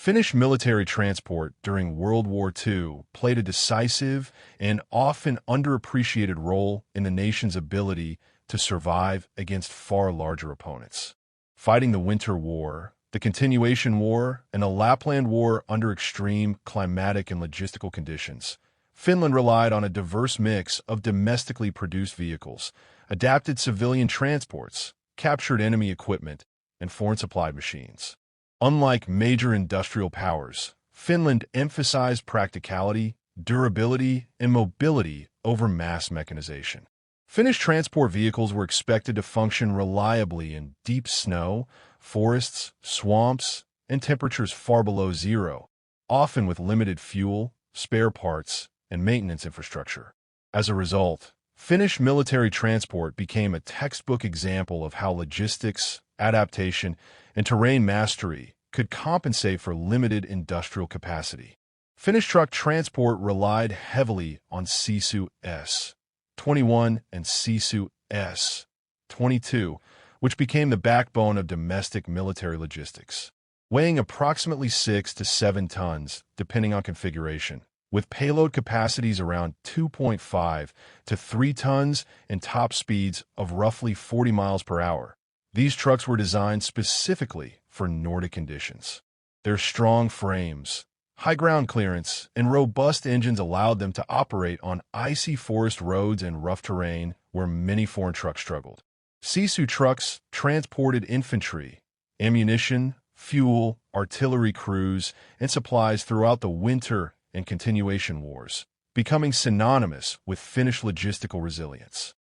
Finnish military transport during World War II played a decisive and often underappreciated role in the nation's ability to survive against far larger opponents. Fighting the Winter War, the Continuation War, and the Lapland War under extreme climatic and logistical conditions, Finland relied on a diverse mix of domestically produced vehicles, adapted civilian transports, captured enemy equipment, and foreign-supplied machines. Unlike major industrial powers, Finland emphasized practicality, durability, and mobility over mass mechanization. Finnish transport vehicles were expected to function reliably in deep snow, forests, swamps, and temperatures far below zero, often with limited fuel, spare parts, and maintenance infrastructure. As a result, Finnish military transport became a textbook example of how logistics, adaptation, and terrain mastery could compensate for limited industrial capacity. Finnish truck transport relied heavily on Sisu SH-21 and Sisu SH-22, which became the backbone of domestic military logistics. Weighing approximately 6 to 7 tons, depending on configuration, with payload capacities around 2.5 to 3 tons and top speeds of roughly 40 miles per hour. These trucks were designed specifically for Nordic conditions. Their strong frames, high ground clearance, and robust engines allowed them to operate on icy forest roads and rough terrain where many foreign trucks struggled. Sisu trucks transported infantry, ammunition, fuel, artillery crews, and supplies throughout the Winter and Continuation Wars, becoming synonymous with Finnish logistical resilience.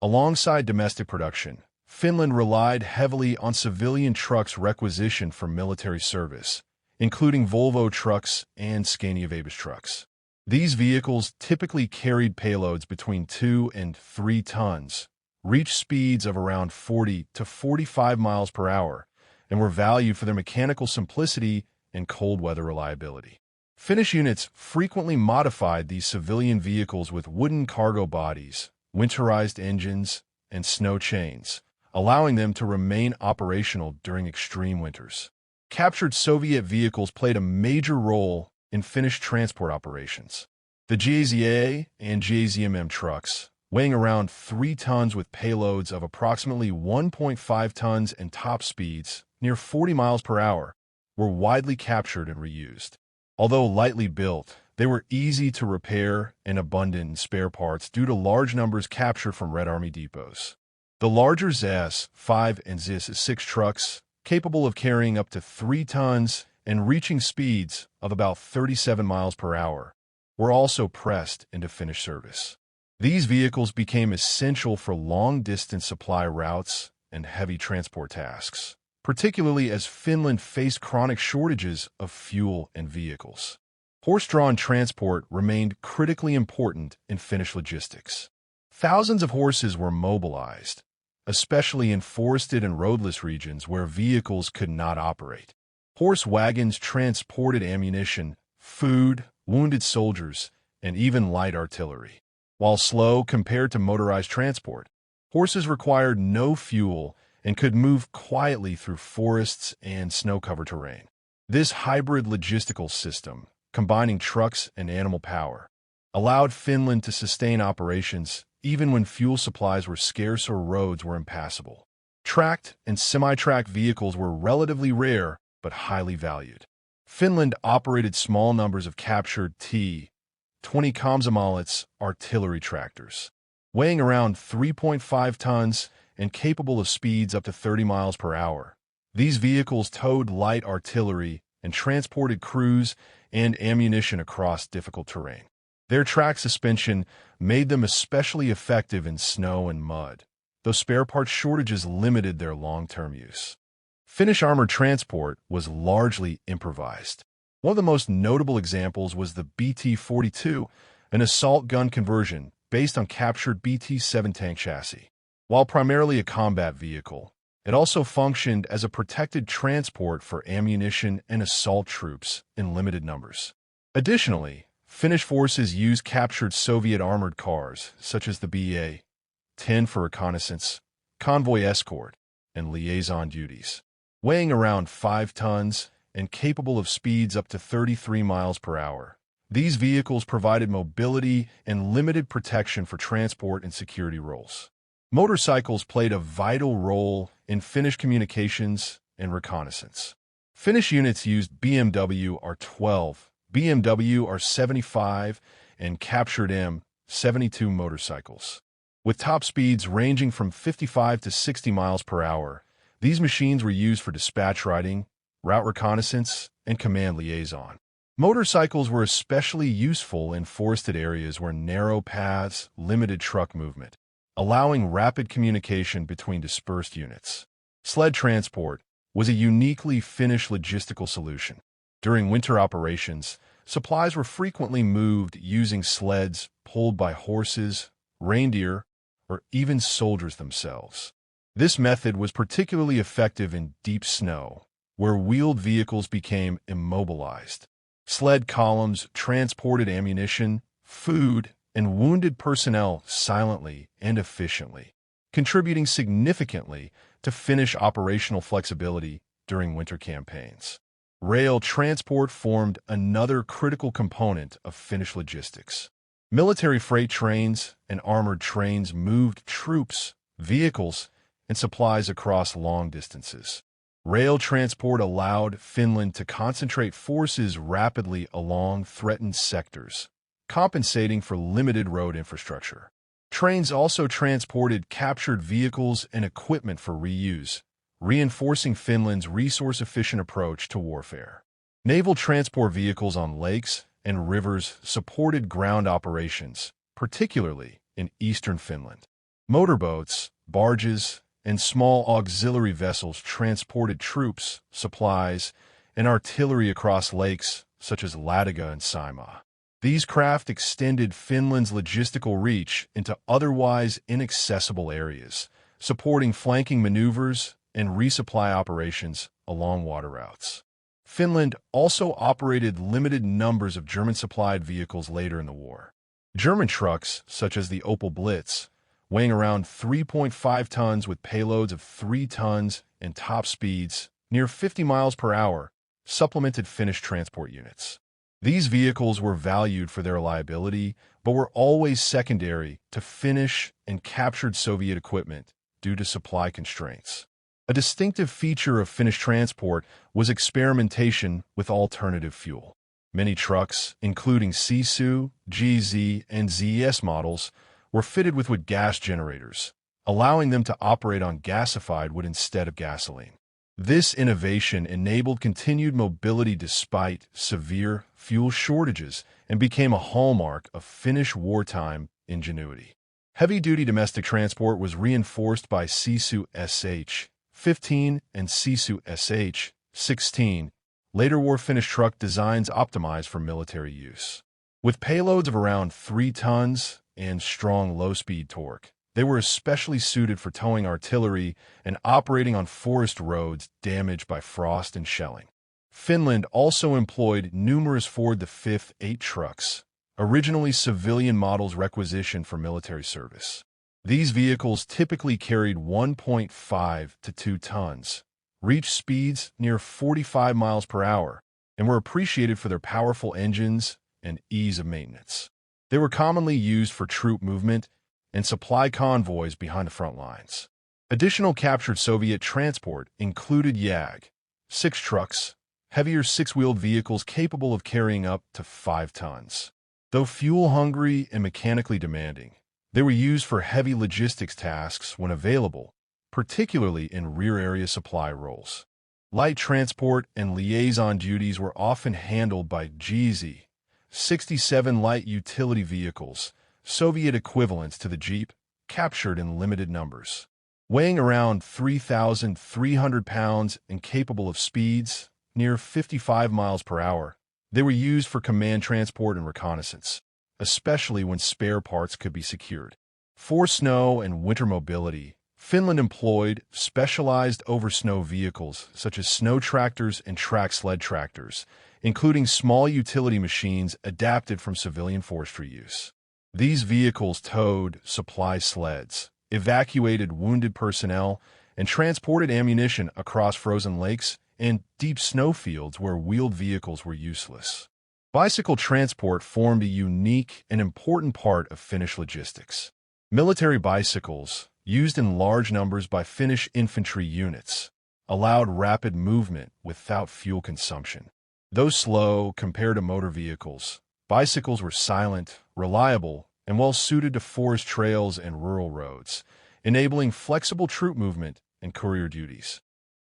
Alongside domestic production, Finland relied heavily on civilian trucks requisitioned for military service, including Volvo trucks and Scania Vabis trucks. These vehicles typically carried payloads between 2 and 3 tons, reached speeds of around 40 to 45 miles per hour, and were valued for their mechanical simplicity and cold weather reliability. Finnish units frequently modified these civilian vehicles with wooden cargo bodies, winterized engines, and snow chains, allowing them to remain operational during extreme winters. Captured Soviet vehicles played a major role in Finnish transport operations. The WWII and WZMM trucks, weighing around 3 tons with payloads of approximately 1.5 tons and top speeds near 40 miles per hour, were widely captured and reused. Although lightly built, they were easy to repair and abundant in spare parts due to large numbers captured from Red Army depots. The larger ZS-5 and ZS-6 trucks, capable of carrying up to 3 tons and reaching speeds of about 37 miles per hour, were also pressed into Finnish service. These vehicles became essential for long-distance supply routes and heavy transport tasks, particularly as Finland faced chronic shortages of fuel and vehicles. Horse-drawn transport remained critically important in Finnish logistics. Thousands of horses were mobilized, especially in forested and roadless regions where vehicles could not operate. Horse wagons transported ammunition, food, wounded soldiers, and even light artillery. While slow compared to motorized transport, horses required no fuel and could move quietly through forests and snow-covered terrain. This hybrid logistical system, combining trucks and animal power, allowed Finland to sustain operations even when fuel supplies were scarce or roads were impassable. Tracked and semi-tracked vehicles were relatively rare but highly valued. Finland operated small numbers of captured T-20 Komsomolets artillery tractors, weighing around 3.5 tons and capable of speeds up to 30 miles per hour. These vehicles towed light artillery and transported crews and ammunition across difficult terrain. Their track suspension made them especially effective in snow and mud, though spare parts shortages limited their long-term use. Finnish armored transport was largely improvised. One of the most notable examples was the BT-42, an assault gun conversion based on captured BT-7 tank chassis. While primarily a combat vehicle, it also functioned as a protected transport for ammunition and assault troops in limited numbers. Additionally, Finnish forces used captured Soviet armored cars, such as the BA-10 for reconnaissance, convoy escort, and liaison duties. Weighing around 5 tons and capable of speeds up to 33 miles per hour. These vehicles provided mobility and limited protection for transport and security roles. Motorcycles played a vital role in Finnish communications and reconnaissance. Finnish units used BMW R12, BMW R75, and captured M72 motorcycles. With top speeds ranging from 55 to 60 miles per hour, these machines were used for dispatch riding, route reconnaissance, and command liaison. Motorcycles were especially useful in forested areas where narrow paths limited truck movement, allowing rapid communication between dispersed units. Sled transport was a uniquely Finnish logistical solution. During winter operations, supplies were frequently moved using sleds pulled by horses, reindeer, or even soldiers themselves. This method was particularly effective in deep snow, where wheeled vehicles became immobilized. Sled columns transported ammunition, food, and wounded personnel silently and efficiently, contributing significantly to Finnish operational flexibility during winter campaigns. Rail transport formed another critical component of Finnish logistics. Military freight trains and armored trains moved troops, vehicles, and supplies across long distances. Rail transport allowed Finland to concentrate forces rapidly along threatened sectors, compensating for limited road infrastructure. Trains also transported captured vehicles and equipment for reuse, reinforcing Finland's resource-efficient approach to warfare. Naval transport vehicles on lakes and rivers supported ground operations, particularly in eastern Finland. Motorboats, barges, and small auxiliary vessels transported troops, supplies, and artillery across lakes such as Ladoga and Saimaa. These craft extended Finland's logistical reach into otherwise inaccessible areas, supporting flanking maneuvers and resupply operations along water routes. Finland also operated limited numbers of German-supplied vehicles later in the war. German trucks, such as the Opel Blitz, weighing around 3.5 tons with payloads of 3 tons and top speeds near 50 miles per hour, supplemented Finnish transport units. These vehicles were valued for their reliability, but were always secondary to Finnish and captured Soviet equipment due to supply constraints. A distinctive feature of Finnish transport was experimentation with alternative fuel. Many trucks, including Sisu, GZ, and ZS models, were fitted with wood gas generators, allowing them to operate on gasified wood instead of gasoline. This innovation enabled continued mobility despite severe fuel shortages and became a hallmark of Finnish wartime ingenuity. Heavy-duty domestic transport was reinforced by Sisu SH-15 and Sisu SH-16, later war Finnish truck designs optimized for military use. With payloads of around 3 tons and strong low-speed torque, they were especially suited for towing artillery and operating on forest roads damaged by frost and shelling. Finland also employed numerous Ford V8 trucks, originally civilian models requisitioned for military service. These vehicles typically carried 1.5 to 2 tons, reached speeds near 45 miles per hour, and were appreciated for their powerful engines and ease of maintenance. They were commonly used for troop movement and supply convoys behind the front lines. Additional captured Soviet transport included YAG-6 trucks, heavier 6-wheeled vehicles capable of carrying up to 5 tons. Though fuel-hungry and mechanically demanding, they were used for heavy logistics tasks when available, particularly in rear-area supply roles. Light transport and liaison duties were often handled by GZ-67 light utility vehicles, Soviet equivalents to the Jeep, captured in limited numbers. Weighing around 3,300 pounds and capable of speeds near 55 miles per hour, they were used for command transport and reconnaissance, especially when spare parts could be secured. For snow and winter mobility, Finland employed specialized over-snow vehicles such as snow tractors and track sled tractors, including small utility machines adapted from civilian forestry use. These vehicles towed supply sleds, evacuated wounded personnel, and transported ammunition across frozen lakes and deep snowfields where wheeled vehicles were useless. Bicycle transport formed a unique and important part of Finnish logistics. Military bicycles, used in large numbers by Finnish infantry units, allowed rapid movement without fuel consumption. Though slow compared to motor vehicles, bicycles were silent, reliable, and well-suited to forest trails and rural roads, enabling flexible troop movement and courier duties.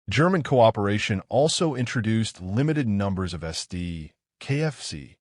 German cooperation also introduced limited numbers of Sd.Kfz,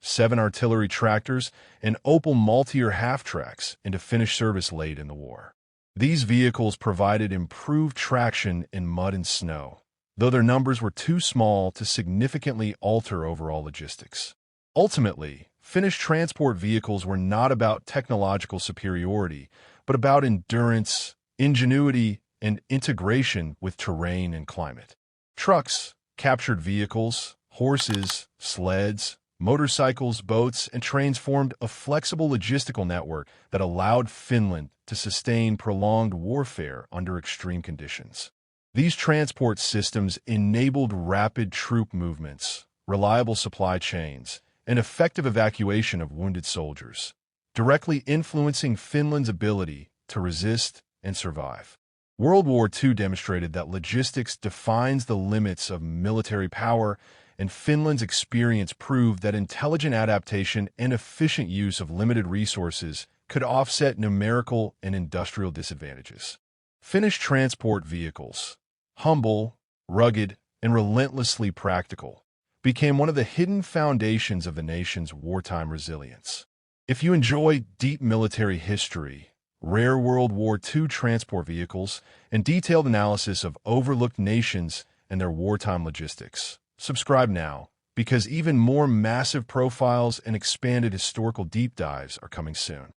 7 artillery tractors, and Opel Maultier half-tracks into Finnish service late in the war. These vehicles provided improved traction in mud and snow, though their numbers were too small to significantly alter overall logistics. Ultimately, Finnish transport vehicles were not about technological superiority, but about endurance, ingenuity, and integration with terrain and climate. Trucks, captured vehicles, horses, sleds, motorcycles, boats, and trains formed a flexible logistical network that allowed Finland to sustain prolonged warfare under extreme conditions. These transport systems enabled rapid troop movements, reliable supply chains, and effective evacuation of wounded soldiers, directly influencing Finland's ability to resist and survive. World War II demonstrated that logistics defines the limits of military power, and Finland's experience proved that intelligent adaptation and efficient use of limited resources could offset numerical and industrial disadvantages. Finnish transport vehicles, humble, rugged, and relentlessly practical, became one of the hidden foundations of the nation's wartime resilience. If you enjoy deep military history, rare World War II transport vehicles, and detailed analysis of overlooked nations and their wartime logistics, subscribe now, because even more massive profiles and expanded historical deep dives are coming soon.